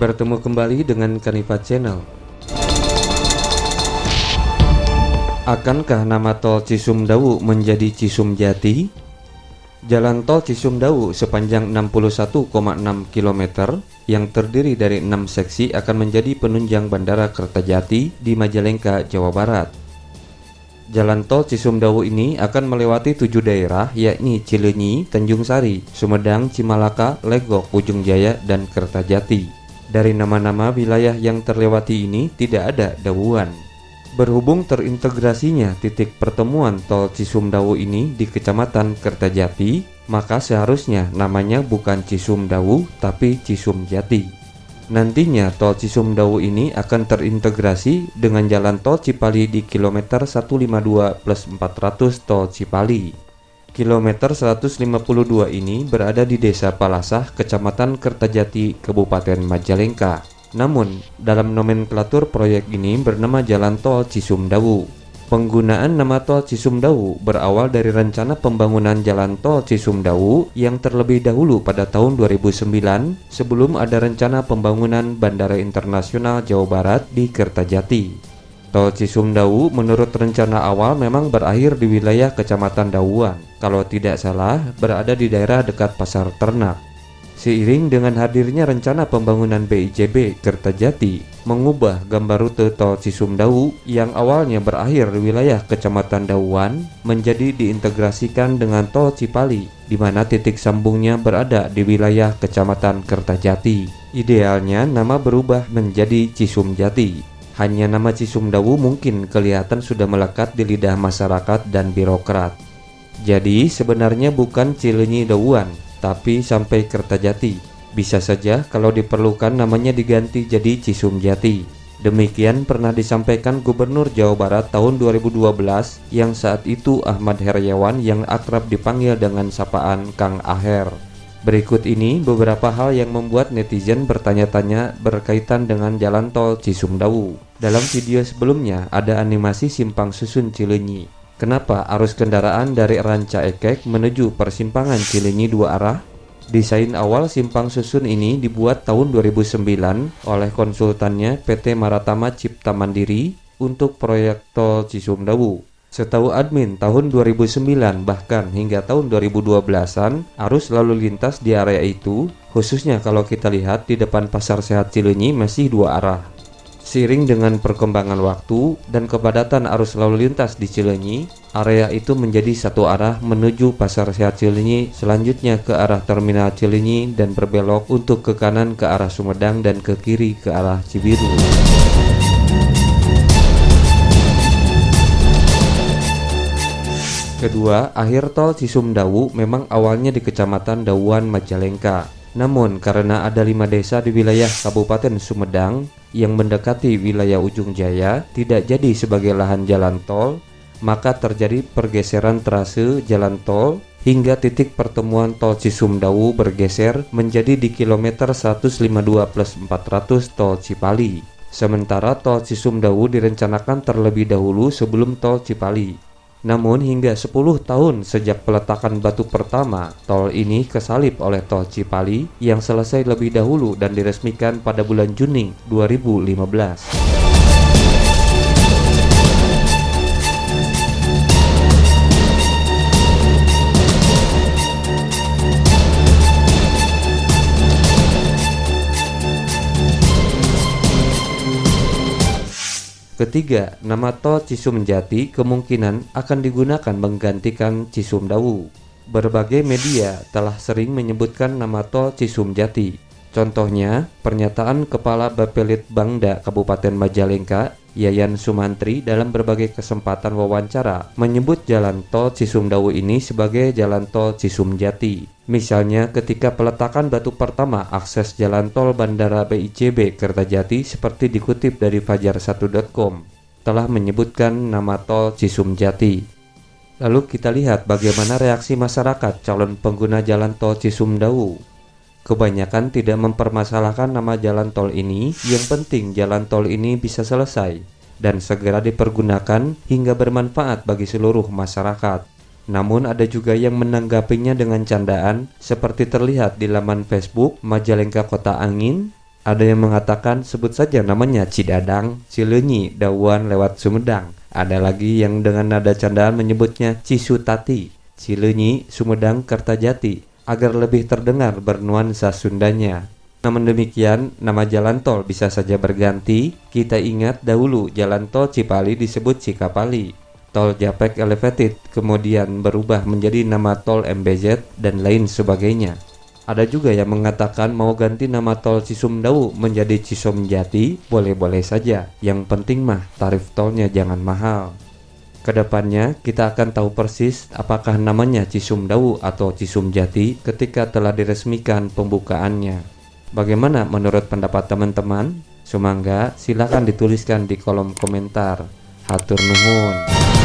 Bertemu kembali dengan Kanifa Channel. Akankah nama tol Cisumdawu menjadi Cisumjati? Jalan tol Cisumdawu sepanjang 61,6 km yang terdiri dari 6 seksi akan menjadi penunjang Bandara Kertajati di Majalengka, Jawa Barat. Jalan tol Cisumdawu ini akan melewati 7 daerah, yakni Cileunyi, Tanjung Sari, Sumedang, Cimalaka, Legok, Ujung Jaya, dan Kertajati. Dari nama-nama wilayah yang terlewati ini tidak ada dawuan. Berhubung terintegrasinya titik pertemuan tol Cisumdawu ini di Kecamatan Kertajati, maka seharusnya namanya bukan Cisumdawu tapi Cisumjati. Nantinya tol Cisumdawu ini akan terintegrasi dengan jalan tol Cipali di kilometer 152+400 tol Cipali. Kilometer 152 ini berada di Desa Palasah, Kecamatan Kertajati, Kabupaten Majalengka. Namun, dalam nomenklatur proyek ini bernama Jalan Tol Cisumdawu. Penggunaan nama Tol Cisumdawu berawal dari rencana pembangunan Jalan Tol Cisumdawu yang terlebih dahulu pada tahun 2009 sebelum ada rencana pembangunan Bandara Internasional Jawa Barat di Kertajati. Tol Cisumdawu menurut rencana awal memang berakhir di wilayah Kecamatan Dawuan, kalau tidak salah berada di daerah dekat Pasar Ternak. Seiring dengan hadirnya rencana pembangunan BIJB Kertajati mengubah gambar rute tol Cisumdawu yang awalnya berakhir di wilayah Kecamatan Dawuan menjadi diintegrasikan dengan tol Cipali, di mana titik sambungnya berada di wilayah Kecamatan Kertajati. Idealnya nama berubah menjadi Cisumjati. Hanya nama Cisumdawu mungkin kelihatan sudah melekat di lidah masyarakat dan birokrat. Jadi sebenarnya bukan Cileunyi Dawuan, tapi sampai Kertajati. Bisa saja kalau diperlukan namanya diganti jadi Cisumjati. Demikian pernah disampaikan Gubernur Jawa Barat tahun 2012 yang saat itu Ahmad Heriawan yang akrab dipanggil dengan sapaan Kang Aher. Berikut ini beberapa hal yang membuat netizen bertanya-tanya berkaitan dengan jalan tol Cisumdawu. Dalam video sebelumnya ada animasi simpang susun Cileunyi. Kenapa arus kendaraan dari Ranca Ekek menuju persimpangan Cileunyi dua arah? Desain awal simpang susun ini dibuat tahun 2009 oleh konsultannya PT Maratama Cipta Mandiri untuk proyek tol Cisumdawu. Setahu admin tahun 2009 bahkan hingga tahun 2012-an arus lalu lintas di area itu, khususnya kalau kita lihat di depan Pasar Sehat Cileunyi masih dua arah. Seiring dengan perkembangan waktu dan kepadatan arus lalu lintas di Cileunyi, area itu menjadi satu arah menuju Pasar Sehat Cileunyi, selanjutnya ke arah Terminal Cileunyi dan berbelok untuk ke kanan ke arah Sumedang dan ke kiri ke arah Cibiru. Kedua, akhir tol Cisumdawu memang awalnya di Kecamatan Dawuan, Majalengka. Namun karena ada 5 desa di wilayah Kabupaten Sumedang yang mendekati wilayah Ujung Jaya tidak jadi sebagai lahan jalan tol, maka terjadi pergeseran trase jalan tol hingga titik pertemuan tol Cisumdawu bergeser menjadi di kilometer 152+400 tol Cipali. Sementara tol Cisumdawu direncanakan terlebih dahulu sebelum tol Cipali. Namun hingga 10 tahun sejak peletakan batu pertama, tol ini kesalip oleh tol Cipali yang selesai lebih dahulu dan diresmikan pada bulan Juni 2015. Ketiga, nama tol Cisumjati kemungkinan akan digunakan menggantikan Cisumdawu. Berbagai media telah sering menyebutkan nama tol Cisumjati. Contohnya, pernyataan Kepala Bapelitbangda Kabupaten Majalengka, Yayan Sumantri dalam berbagai kesempatan wawancara menyebut jalan tol Cisumdawu ini sebagai jalan tol Cisumjati. Misalnya ketika peletakan batu pertama akses jalan tol Bandara BIJB Kertajati seperti dikutip dari fajar1.com telah menyebutkan nama tol Cisumjati. Lalu kita lihat bagaimana reaksi masyarakat calon pengguna jalan tol Cisumdawu. Kebanyakan tidak mempermasalahkan nama jalan tol ini, yang penting jalan tol ini bisa selesai dan segera dipergunakan hingga bermanfaat bagi seluruh masyarakat. Namun ada juga yang menanggapinya dengan candaan seperti terlihat di laman Facebook Majalengka Kota Angin. Ada yang mengatakan sebut saja namanya Cidadang, Cileunyi, Dawuan lewat Sumedang. Ada lagi yang dengan nada candaan menyebutnya Cisutati, Cileunyi, Sumedang, Kertajati, agar lebih terdengar bernuansa Sundanya. Namun demikian, nama jalan tol bisa saja berganti. Kita ingat dahulu jalan tol Cipali disebut Cikapali, tol Japek Elevated kemudian berubah menjadi nama tol MBZ dan lain sebagainya. Ada juga yang mengatakan mau ganti nama tol Cisumdawu menjadi Cisumjati, boleh-boleh saja. Yang penting mah tarif tolnya jangan mahal. Kedepannya kita akan tahu persis apakah namanya Cisumdawu atau Cisumjati ketika telah diresmikan pembukaannya. Bagaimana menurut pendapat teman-teman? Sumangga silakan dituliskan di kolom komentar. Hatur nuhun.